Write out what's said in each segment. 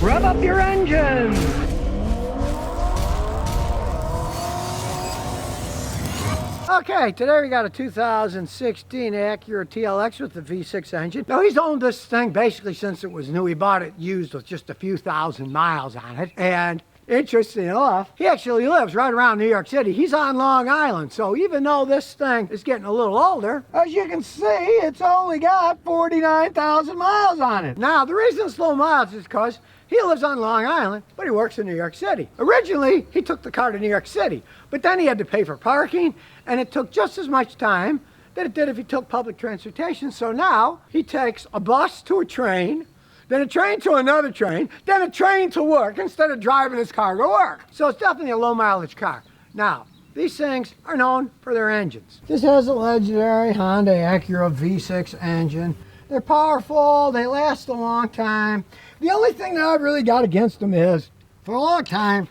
Rev up your engines! Okay, today we got a 2016 Acura TLX with the V6 engine. Now, he's owned this thing basically since it was new. He bought it used with just a few thousand miles on it. And interesting enough, he actually lives right around New York City. He's on Long Island. So even though this thing is getting a little older, as you can see, it's only got 49,000 miles on it. Now, the reason it's low miles is because he lives on Long Island, but he works in New York City. Originally, he took the car to New York City, but then he had to pay for parking, and it took just as much time that it did if he took public transportation. So now, he takes a bus to a train, then a train to another train, then a train to work, instead of driving his car to work. So it's definitely a low mileage car. Now, these things are known for their engines. This has a legendary Honda Acura V6 engine. They're powerful, they last a long time. The only thing that I've really got against them is, for a long time,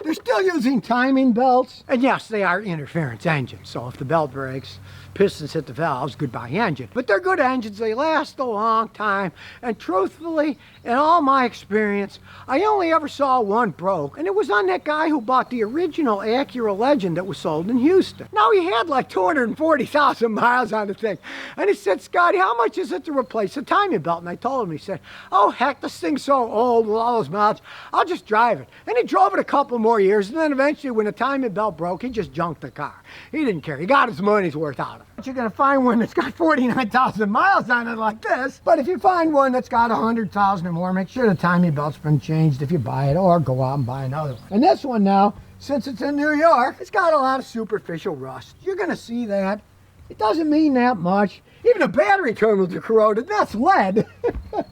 they're still using timing belts. And yes, they are interference engines. So if the belt breaks, pistons hit the valves, goodbye engine. But they're good engines, they last a long time. And truthfully, in all my experience, I only ever saw one broke. And it was on that guy who bought the original Acura Legend that was sold in Houston. Now he had like 240,000 miles on the thing. And he said, Scotty, how much is it to replace the timing belt? And I told him, he said, oh heck, this thing's so old with all those miles, I'll just drive it. And he drove it a couple more years, and then eventually when the timing belt broke, he just junked the car. He didn't care. He got his money's worth out of it. But you're going to find one that's got 49,000 miles on it like this. But if you find one that's got 100,000 or more, make sure the timing belt's been changed if you buy it, or go out and buy another one. And this one now, since it's in New York, it's got a lot of superficial rust. You're going to see that. It doesn't mean that much. Even the battery terminals are corroded. That's lead. Now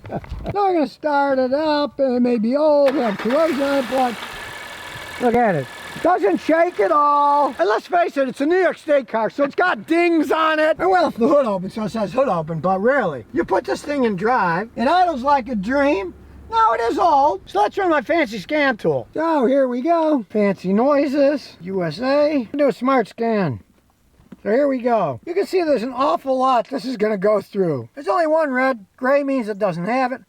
we're going to start it up, and it may be old, have corrosion on it, but look at it. It doesn't shake at all. And let's face it, it's a New York State car, so it's got dings on it. And well, if the hood opens, so it says hood open, but rarely. You put this thing in drive, it idles like a dream. Now it is old. So let's run my fancy scan tool. So here we go. Fancy noises, USA. Do a smart scan. So here we go. You can see there's an awful lot this is going to go through. There's only one red. Gray means it doesn't have it.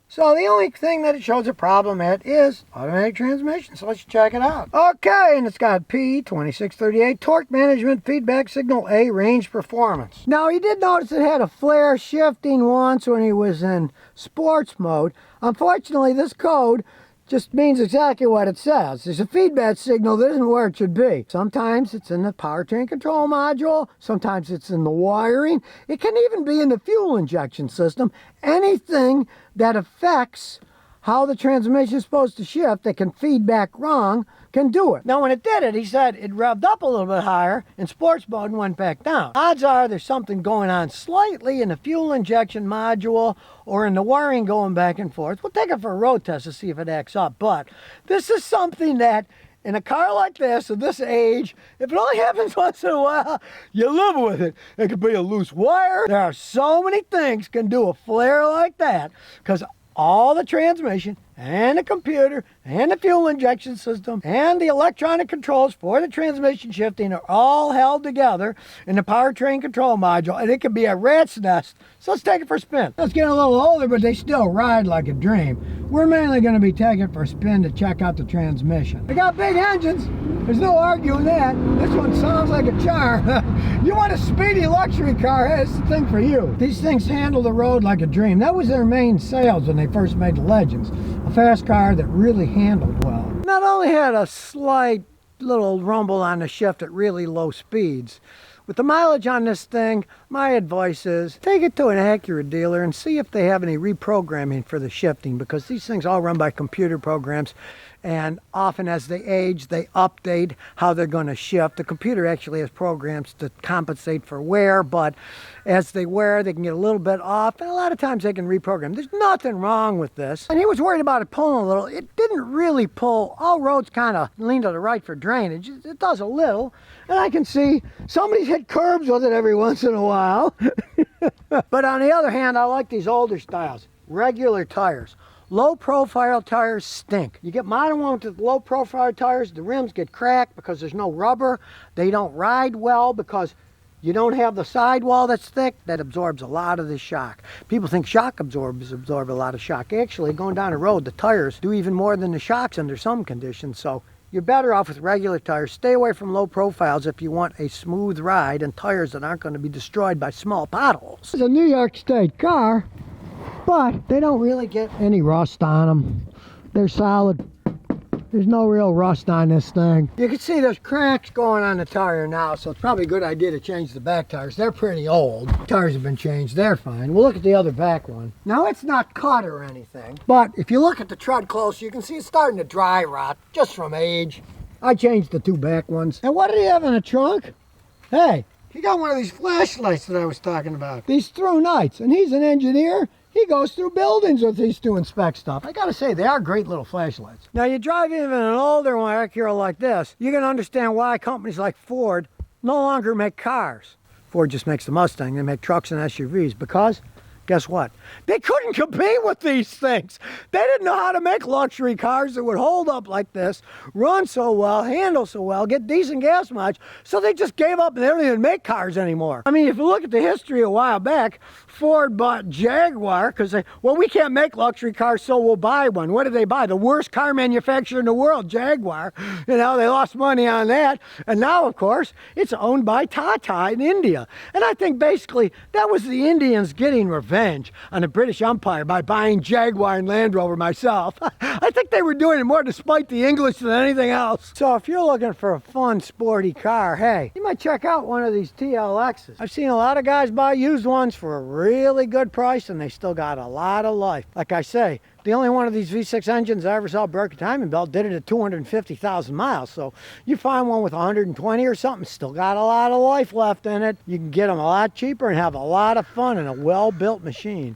So the only thing that it shows a problem at is automatic transmission. So let's check it out. Okay, and it's got P2638, torque management, feedback signal A, range performance. Now he did notice it had a flare shifting once when he was in sports mode. Unfortunately, this code just means exactly what it says. There's a feedback signal that isn't where it should be. Sometimes it's in the powertrain control module. Sometimes it's in the wiring. It can even be in the fuel injection system. Anything that affects how the transmission is supposed to shift that can feed back wrong can do it. Now when it did it, he said it revved up a little bit higher in sports mode and went back down. Odds are there's something going on slightly in the fuel injection module or in the wiring going back and forth. We'll take it for a road test to see if it acts up. But this is something that in a car like this, of this age, if it only happens once in a while, you live with it. It could be a loose wire. There are so many things can do a flare like that, because all the transmission and the computer and the fuel injection system and the electronic controls for the transmission shifting are all held together in the powertrain control module, and it can be a rat's nest. So let's take it for a spin. It's getting a little older, but they still ride like a dream. We're mainly going to be taking it for a spin to check out the transmission. They got big engines. There's no arguing that. This one sounds like a char. You want a speedy luxury car, hey, it's the thing for you. These things handle the road like a dream. That was their main sales when they first made the Legends. A fast car that really handled well. Not only had a slight little rumble on the shift at really low speeds, with the mileage on this thing, my advice is take it to an Acura dealer and see if they have any reprogramming for the shifting, because these things all run by computer programs, and often as they age, they update how they're going to shift. The computer actually has programs to compensate for wear, but as they wear, they can get a little bit off, and a lot of times they can reprogram. There's nothing wrong with this. And he was worried about it pulling a little. It didn't really pull. All roads kind of lean to the right for drainage. It does a little, and I can see somebody's hit curbs with it every once in a while. But on the other hand, I like these older styles. Regular tires. Low profile tires stink. You get modern ones with low profile tires, the rims get cracked because there's no rubber. They don't ride well because You don't have the sidewall that's thick, that absorbs a lot of the shock. People think shock absorbers absorb a lot of shock. Actually, going down the road, the tires do even more than the shocks under some conditions. So you're better off with regular tires. Stay away from low profiles if you want a smooth ride and tires that aren't going to be destroyed by small potholes. It's a New York State car, but they don't really get any rust on them. They're solid. There's no real rust on this thing. You can see there's cracks going on the tire now, so it's probably a good idea to change the back tires. They're pretty old. Tires have been changed. They're fine. We'll look at the other back one. Now, it's not cut or anything, but if you look at the tread close, you can see it's starting to dry rot just from age. I changed the two back ones. And what did he have in the trunk? Hey, he got one of these flashlights that I was talking about. These through nights, and he's an engineer. He goes through buildings with these to inspect stuff. I gotta say, they are great little flashlights. Now, you drive even an older one, Acura like this, you're gonna understand why companies like Ford no longer make cars. Ford just makes the Mustang. They make trucks and SUVs because, guess what? They couldn't compete with these things. They didn't know how to make luxury cars that would hold up like this, run so well, handle so well, get decent gas mileage, so they just gave up and they don't even make cars anymore. I mean, if you look at the history a while back, Ford bought Jaguar because well, we can't make luxury cars, so we'll buy one. What did they buy? The worst car manufacturer in the world, Jaguar. You know, they lost money on that. And now, of course, it's owned by Tata in India. And I think basically that was the Indians getting revenge on the British Empire by buying Jaguar and Land Rover myself. I think they were doing it more to spite the English than anything else. So if you're looking for a fun, sporty car, hey, you might check out one of these TLXs. I've seen a lot of guys buy used ones for a really good price, and they still got a lot of life. Like I say, the only one of these V6 engines I ever saw broke a timing belt did it at 250,000 miles. So you find one with 120 or something, still got a lot of life left in it. You can get them a lot cheaper and have a lot of fun in a well-built machine.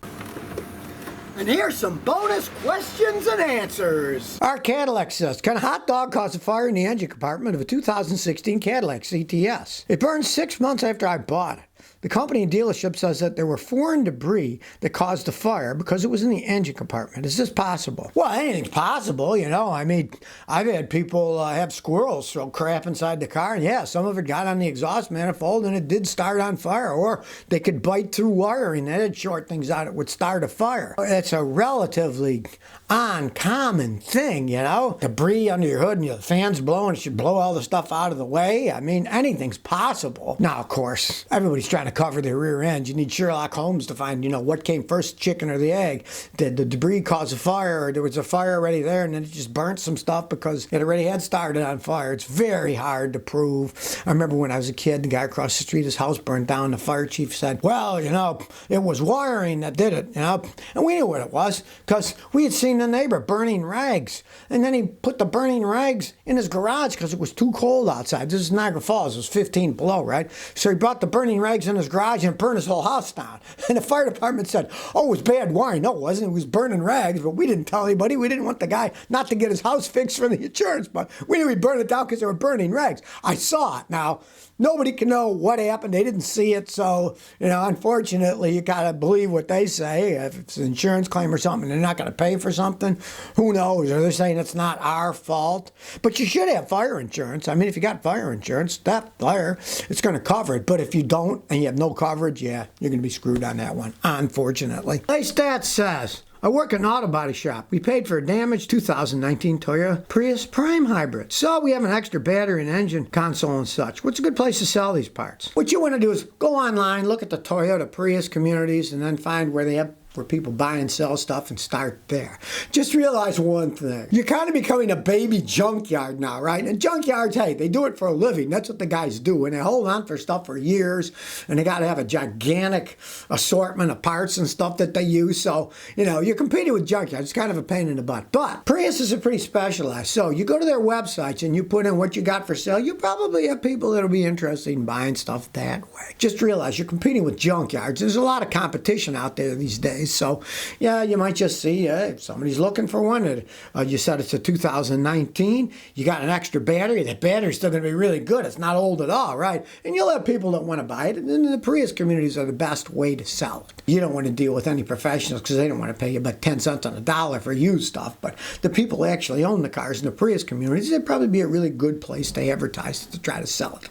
And here's some bonus questions and answers. Our Cadillac says, can a hot dog cause a fire in the engine compartment of a 2016 Cadillac CTS? It burned 6 months after I bought it. The company and dealership says that there were foreign debris that caused the fire because it was in the engine compartment. Is this possible? Well, anything's possible, you know. I mean, I've had people have squirrels throw crap inside the car, and yeah, some of it got on the exhaust manifold and it did start on fire. Or they could bite through wiring and it'd short things out. It would start a fire. It's a relatively uncommon thing, you know. Debris under your hood and your fan's blowing, it should blow all the stuff out of the way. I mean, anything's possible. Now, of course, everybody's trying to cover their rear end. You need Sherlock Holmes to find, you know, what came first, chicken or the egg. Did the debris cause a fire, or there was a fire already there and then it just burnt some stuff because it already had started on fire? It's very hard to prove. I remember when I was a kid, the guy across the street, his house burned down. The fire chief said, well, you know, it was wiring that did it, you know. And we knew what it was because we had seen the neighbor burning rags. And then he put the burning rags in his garage because it was too cold outside. This is Niagara Falls. It was 15 below, right? So he brought the burning rags in his garage and burned his whole house down. And the fire department said, oh, it was bad wiring. No, it wasn't. It was burning rags, but we didn't tell anybody. We didn't want the guy not to get his house fixed from the insurance, but we knew he burned it down because they were burning rags. I saw it. Now, nobody can know what happened. They didn't see it. So, you know, unfortunately, you got to believe what they say. If it's an insurance claim or something, they're not going to pay for something. Who knows? Or they're saying it's not our fault. But you should have fire insurance. I mean, if you got fire insurance, that fire, it's going to cover it. But if you don't and you have no coverage, yeah, you're going to be screwed on that one, unfortunately. Stat says, I work at an auto body shop. We paid for a damaged 2019 Toyota Prius Prime Hybrid. So we have an extra battery and engine console and such. What's a good place to sell these parts? What you want to do is go online, look at the Toyota Prius communities, and then find where they have where people buy and sell stuff and start there. Just realize one thing. You're kind of becoming a baby junkyard now, right? And junkyards, hey, they do it for a living. That's what the guys do. And they hold on for stuff for years. And they got to have a gigantic assortment of parts and stuff that they use. So, you know, you're competing with junkyards. It's kind of a pain in the butt. But Prius are pretty specialized. So you go to their websites and you put in what you got for sale. You probably have people that'll be interested in buying stuff that way. Just realize you're competing with junkyards. There's a lot of competition out there these days. So, yeah, you might just see if somebody's looking for one. You said it's a 2019. You got an extra battery. That battery's still going to be really good. It's not old at all, right? And you'll have people that want to buy it. And then the Prius communities are the best way to sell it. You don't want to deal with any professionals because they don't want to pay you about 10 cents on the dollar for used stuff. But the people who actually own the cars in the Prius communities, it'd probably be a really good place to advertise to try to sell it.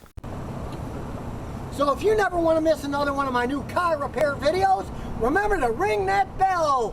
So if you never want to miss another one of my new car repair videos, remember to ring that bell.